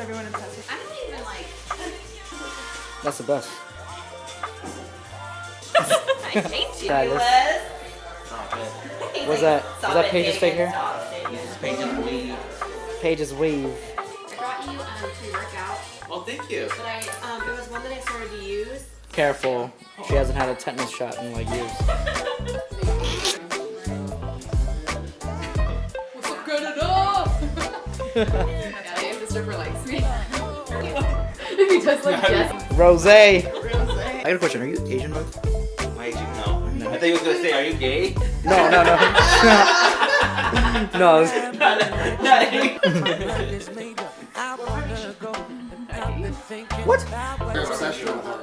everyone obsessed with. I don't even like. That's the best. I hate you, That is- Liz. Was that Paige's fake hair? Paige's weave. Paige's weave. I brought you pre-workout, Well, thank you. but it was one that I started to use. Careful. She hasn't had a tetanus shot in like years. What's up, Canada? Yeah, the stripper likes me. He just like yes. Rose. I got a question. Are you Asian, bro? Why did you know? I thought you was gonna say, are you gay? No. No. What? Your obsession with her.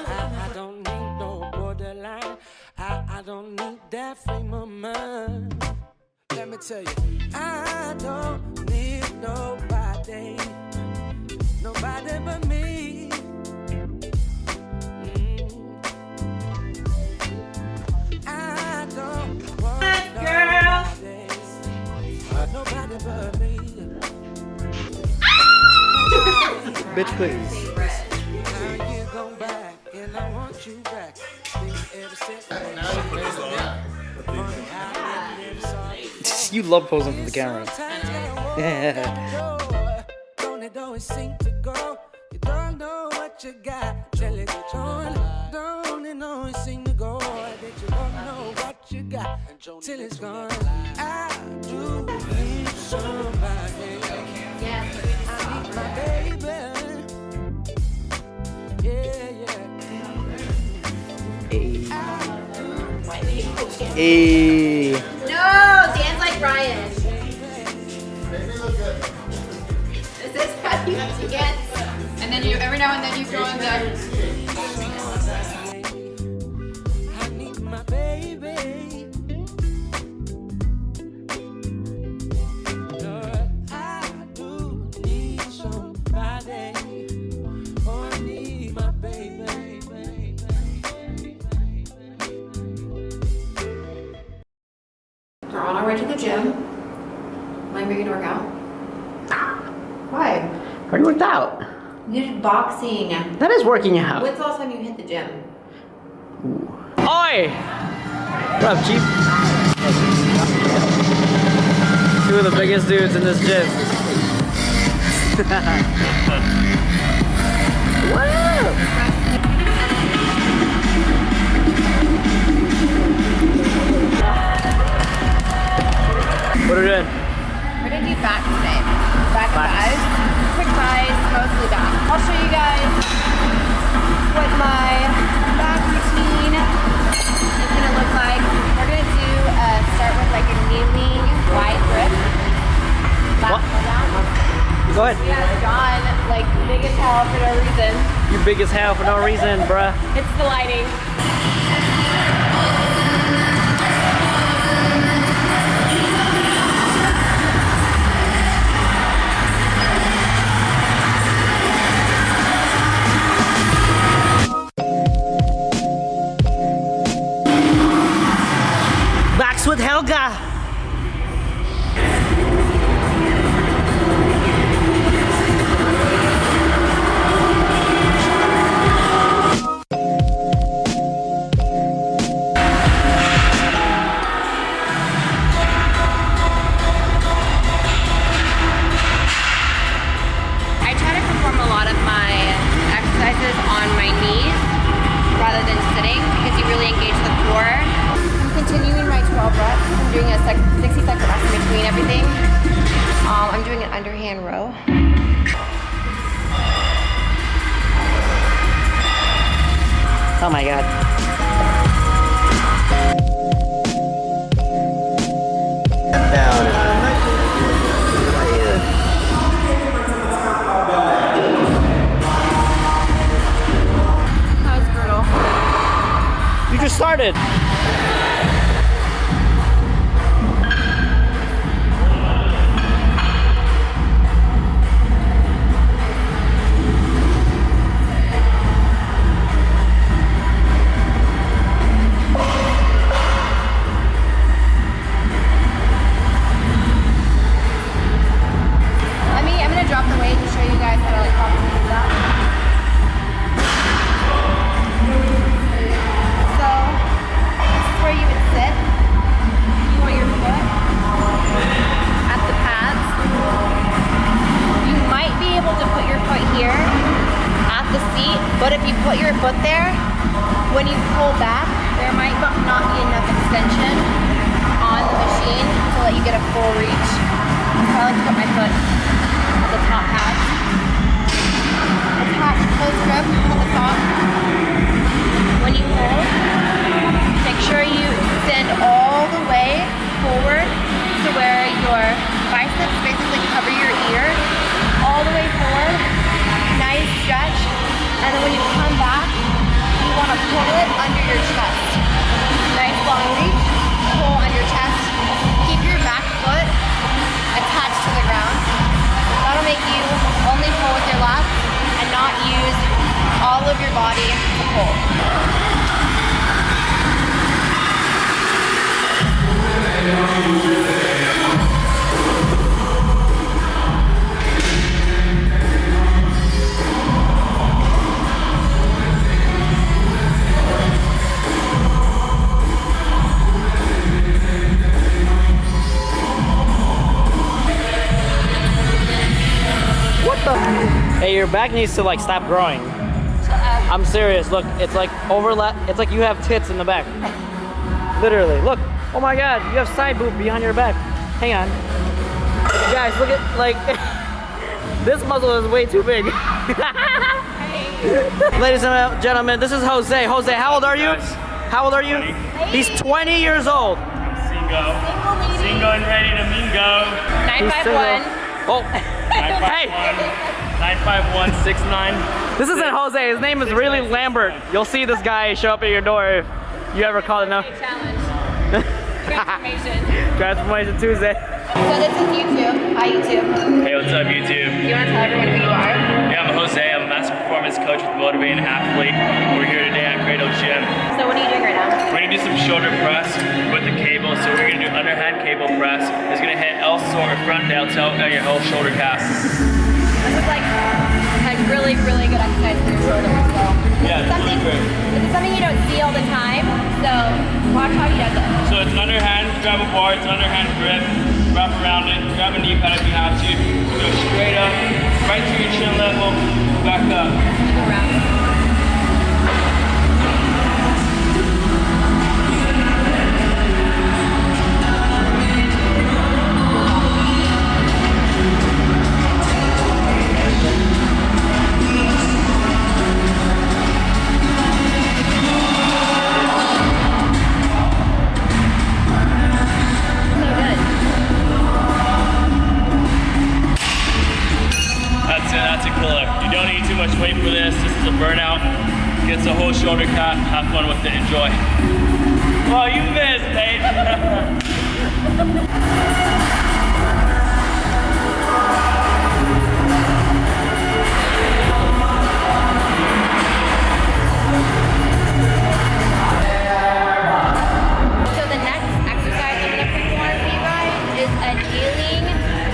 I don't need no borderline. I don't need that frame of mind. Let me tell you, I don't need nobody but me. I don't want nobody but me. Bitch, please. Now you go back, and I want you back. You love posing for the camera. Don't always seem to go. You don't know what you got till it's gone. Don't it always seem to go that you don't know what you got till it's gone. I do need somebody. I need my baby. Yeah. Hey. No, dance like Brian. Is this how you dance? And then you every now and then you throw in the. I need my baby. Lord, I do need somebody. Oh, I need my baby. We're on our way to the gym. Am I going to work out? Why? Already worked out. You did boxing. That is working out. When's the last time you hit the gym? Oi! What up, Chief? Two of the biggest dudes in this gym. What up? What are we doing? We're going to do back today. Back thighs. Quick thighs, mostly back. I'll show you guys what my back routine is going to look like. We're going to do start with like a kneeling wide grip. Back down. Go ahead. Yeah, John, like big as hell for no reason. You big as hell for no reason, bruh. It's the lighting. Backs with Helga. I try to perform a lot of my exercises on my knees rather than sitting because you really engage the core. I'm continuing my 12 reps. I'm doing a 60-second rest in between everything. I'm doing an underhand row. Oh my god. That was brutal. You just started. when you pull back, there might not be enough extension on the machine to let you get a full reach. So I like to put my foot at the top pad. Attach close grip on the top. When you hold, make sure you extend all the way forward to where your biceps basically cover your ear. All the way forward. Nice stretch. And then when you come back, you want to pull it under your chest. Nice long reach. Pull on your chest. Keep your back foot attached to the ground. That'll make you only pull with your left and not use all of your body to pull. What the? Hey, your back needs to like stop growing. I'm serious. Look, it's like overlap. It's like you have tits in the back. Literally. Look. Oh my God, you have side boob behind your back. Hang on. Guys, look at like this muscle is way too big. Ladies and gentlemen, this is Jose. Jose, how old are you? How old are you? 20. He's 20 years old. Single. Single and ready to mingo. 951. Oh. Hey. 95169. This isn't Jose. His name is really Lambert. You'll see this guy show up at your door if you ever call it now. Challenge. Transformation. Transformation Tuesday. So this is YouTube. Hi YouTube. Hey, what's up, YouTube? Do you want to tell everyone who you are? Yeah, I'm Jose. I'm a master performance coach with Motivate and Athlete. We're here today at Cradle Gym. So what are you doing right now? We're gonna do some shoulder press with the cable. So we're gonna do underhand cable press. It's gonna hit L-sore or front delta at your whole shoulder cast. This is like a really, really good exercise for your shoulders. So Yeah, it's really great. This is something you don't see all the time. So watch how he does it. So it's an underhand, grab a bar, it's underhand grip, wrap around it, grab a knee pad if you have to. Go straight up, right to your chin level, back up. Around. That's a killer. You don't need too much weight for this. This is a burnout. Gets the whole shoulder cut. Have fun with it. Enjoy. Oh, you missed, Paige. So the next exercise I'm going to perform for you guys is a kneeling,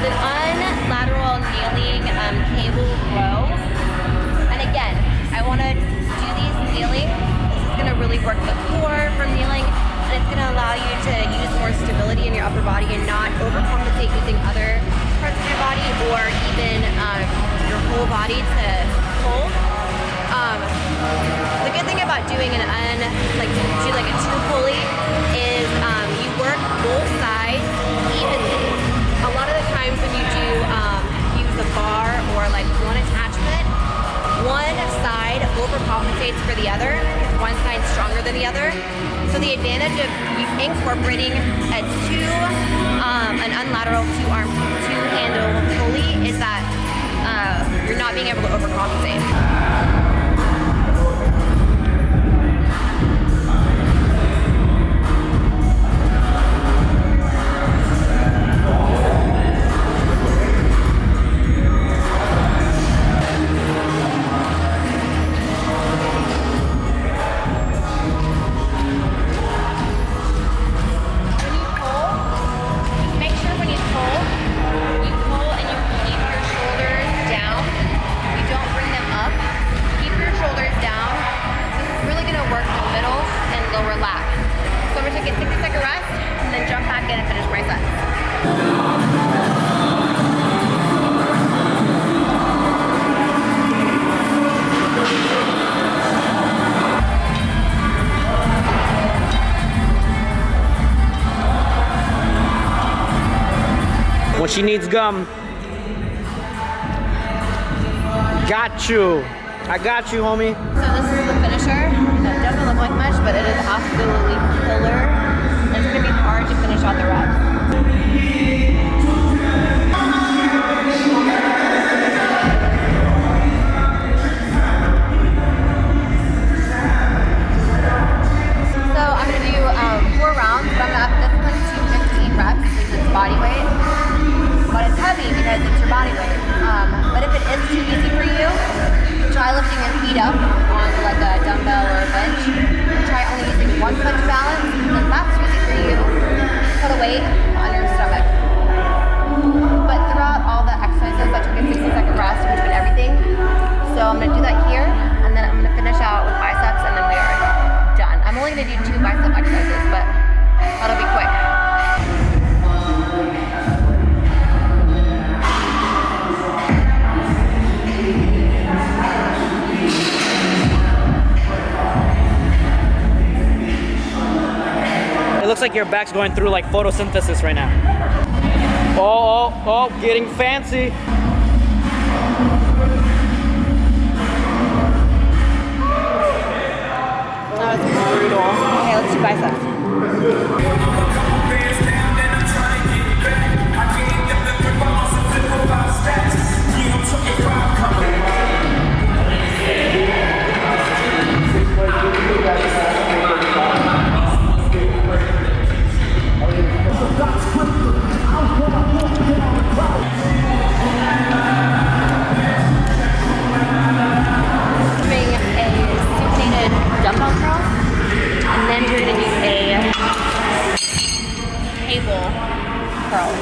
the unilateral kneeling cable row. And again, I want to do these kneeling. This is going to really work the core from kneeling, and it's going to allow you to use more stability in your upper body and not overcompensate using other parts of your body or even your whole body to hold. The good thing about doing an do like a two pulley is you work both sides evenly. A lot of the times when you do use a bar or like one attachment, one side overcompensates for the other because one side's stronger than the other. So the advantage of incorporating an unilateral two-handle pulley is that you're not being able to overcompensate. she needs gum. Got you. I got you, homie. So this is the finisher. It doesn't look like much, but it is absolutely killer. It's gonna be hard to finish out the reps. So I'm gonna do 4 rounds, but I'm gonna up this one to 15 reps because it's body weight. But it's heavy because it's your body weight. But if it is too easy for you, try lifting your feet up on like a dumbbell or a bench. Try only using 1 foot to balance. If that's easy for you, put a weight on your stomach. But throughout all the exercises, I took a 60-second rest between everything. So I'm gonna do that here, and then I'm gonna finish out with biceps, and then we are done. I'm only gonna do 2 bicep exercises, but that'll be quick. It looks like your back's going through like photosynthesis right now. Oh, getting fancy. That was brutal. Okay, let's do biceps. Doing a supinated dumbbell curl, and then we're gonna do a cable curl.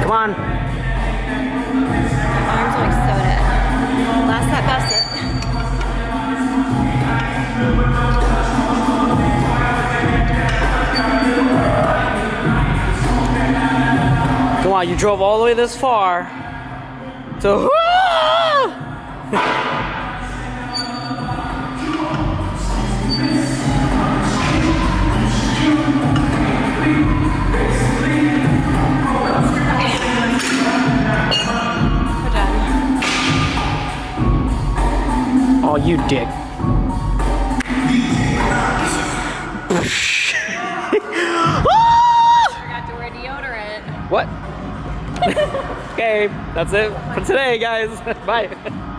Come on. Arms are like so dead. Last set, best it. Come on, you drove all the way this far. So We're done. oh, you dick. Forgot to wear deodorant. What? Okay, that's it for today, guys. Bye.